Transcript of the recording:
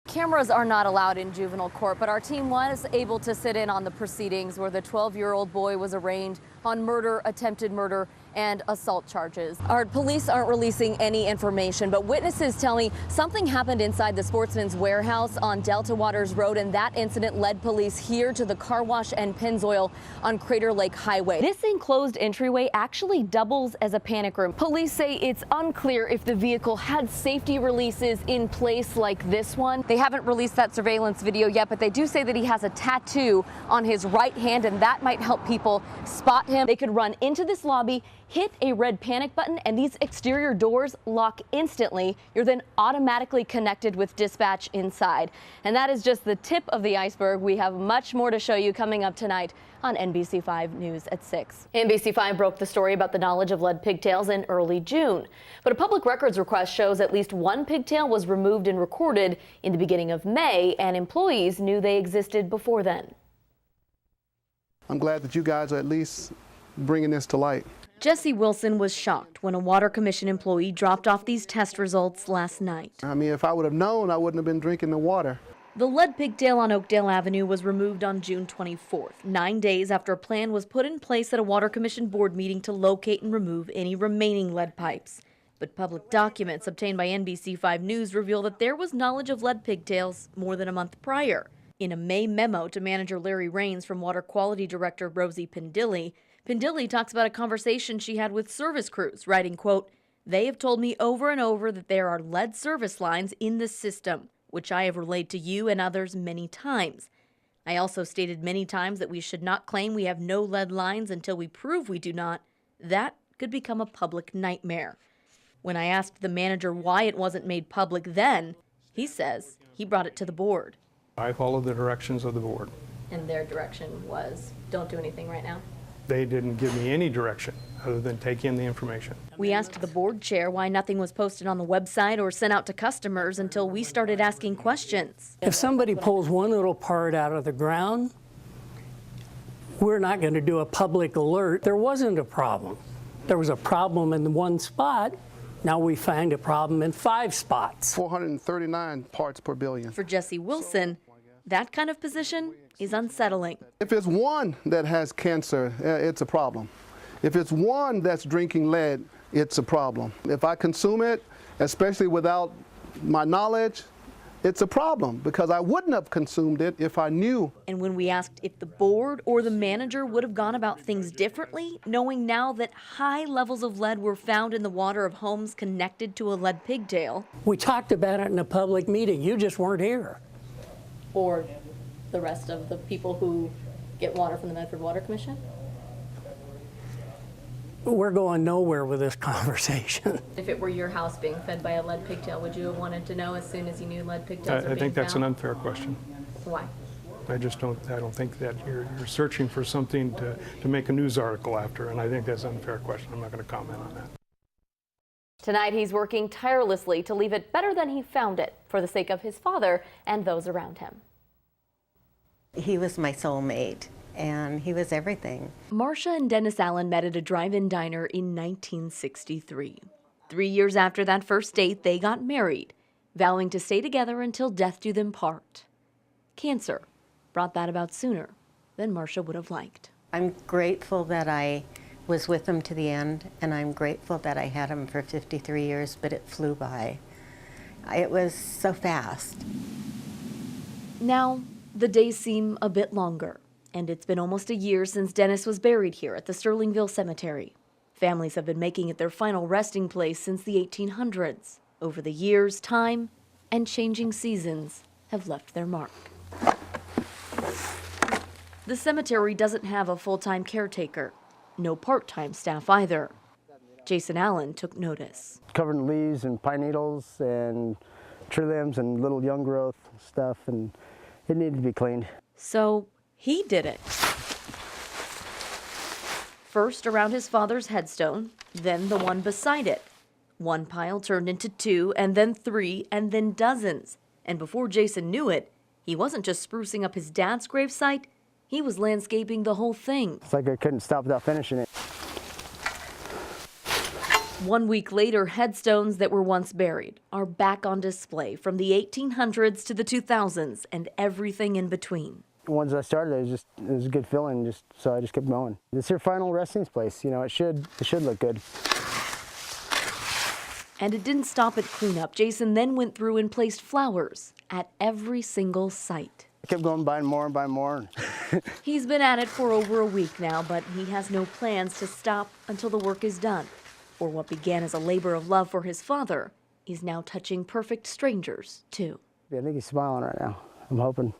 Cameras are not allowed in juvenile court, but our team was able to sit in on the proceedings where the 12-year-old boy was arraigned on murder, attempted murder, and assault charges. Our police aren't releasing any information, but witnesses tell me something happened inside the Sportsman's Warehouse on Delta Waters Road, and that incident led police here to the car wash and Pennzoil on Crater Lake Highway. This enclosed entryway actually doubles as a panic room. Police say it's unclear if the vehicle had safety releases in place like this one. They haven't released that surveillance video yet, but they do say that he has a tattoo on his right hand, and that might help people spot him. They could run into this lobby, hit a red panic button, and these exterior doors lock instantly. You're then automatically connected with dispatch inside. And that is just the tip of the iceberg. We have much more to show you coming up tonight on NBC5 News at 6. NBC5 broke the story about the knowledge of lead pigtails in early June. But a public records request shows at least one pigtail was removed and recorded in the beginning of May, and employees knew they existed before then. I'm glad that you guys are at least bringing this to light. Jesse Wilson was shocked when a Water Commission employee dropped off these test results last night. I mean, if I would have known, I wouldn't have been drinking the water. The lead pigtail on Oakdale Avenue was removed on June 24th, 9 days after a plan was put in place at a Water Commission board meeting to locate and remove any remaining lead pipes. But public documents obtained by NBC5 News reveal that there was knowledge of lead pigtails more than a month prior. In a May memo to manager Larry Raines from Water Quality Director Rosie Pendilli, Pendilli talks about a conversation she had with service crews, writing, quote, "They have told me over and over that there are lead service lines in the system, which I have relayed to you and others many times. I also stated many times that we should not claim we have no lead lines until we prove we do not. That could become a public nightmare." When I asked the manager why it wasn't made public then, he says he brought it to the board. I followed the directions of the board. And their direction was, don't do anything right now? They didn't give me any direction other than take in the information. We asked the board chair why nothing was posted on the website or sent out to customers until we started asking questions. If somebody pulls one little part out of the ground, we're not going to do a public alert. There wasn't a problem. There was a problem in one spot. Now we find a problem in 5 spots. 439 parts per billion. For Jesse Wilson, that kind of position is unsettling. If it's one that has cancer, it's a problem. If it's one that's drinking lead, it's a problem. If I consume it, especially without my knowledge, it's a problem because I wouldn't have consumed it if I knew. And when we asked if the board or the manager would have gone about things differently, knowing now that high levels of lead were found in the water of homes connected to a lead pigtail. We talked about it in a public meeting. You just weren't here. Or the rest of the people who get water from the Medford Water Commission? We're going nowhere with this conversation. If it were your house being fed by a lead pigtail, would you have wanted to know as soon as you knew lead pigtails were I being think that's found? an unfair question. Why? I don't think that you're searching for something to make a news article after, and I think that's an unfair question. I'm not going to comment on that. Tonight he's working tirelessly to leave it better than he found it for the sake of his father and those around him. He was my soulmate, and he was everything. Marcia and Dennis Allen met at a drive-in diner in 1963. 3 years after that first date, they got married, vowing to stay together until death do them part. Cancer brought that about sooner than Marcia would have liked. I'm grateful that I was with him to the end, and I'm grateful that I had him for 53 years, but it flew by. It was so fast. Now, the days seem a bit longer, and it's been almost a year since Dennis was buried here at the Sterlingville Cemetery. Families have been making it their final resting place since the 1800s. Over the years, time and changing seasons have left their mark. The cemetery doesn't have a full-time caretaker, no part-time staff either. Jason Allen took notice. Covered in leaves and pine needles and tree limbs and little young growth stuff, and it needed to be cleaned. So he did it. First around his father's headstone, then the one beside it. One pile turned into 2, and then 3, and then dozens. And before Jason knew it, he wasn't just sprucing up his dad's gravesite, he was landscaping the whole thing. It's like I couldn't stop without finishing it. 1 week later, headstones that were once buried are back on display from the 1800s to the 2000s and everything in between. Once I started, it was a good feeling, so I just kept going. This is your final resting place. You know, it should look good. And it didn't stop at cleanup. Jason then went through and placed flowers at every single site. I kept going, buying more and buying more. He's been at it for over a week now, but he has no plans to stop until the work is done. For what began as a labor of love for his father is now touching perfect strangers, too. I think he's smiling right now. I'm hoping.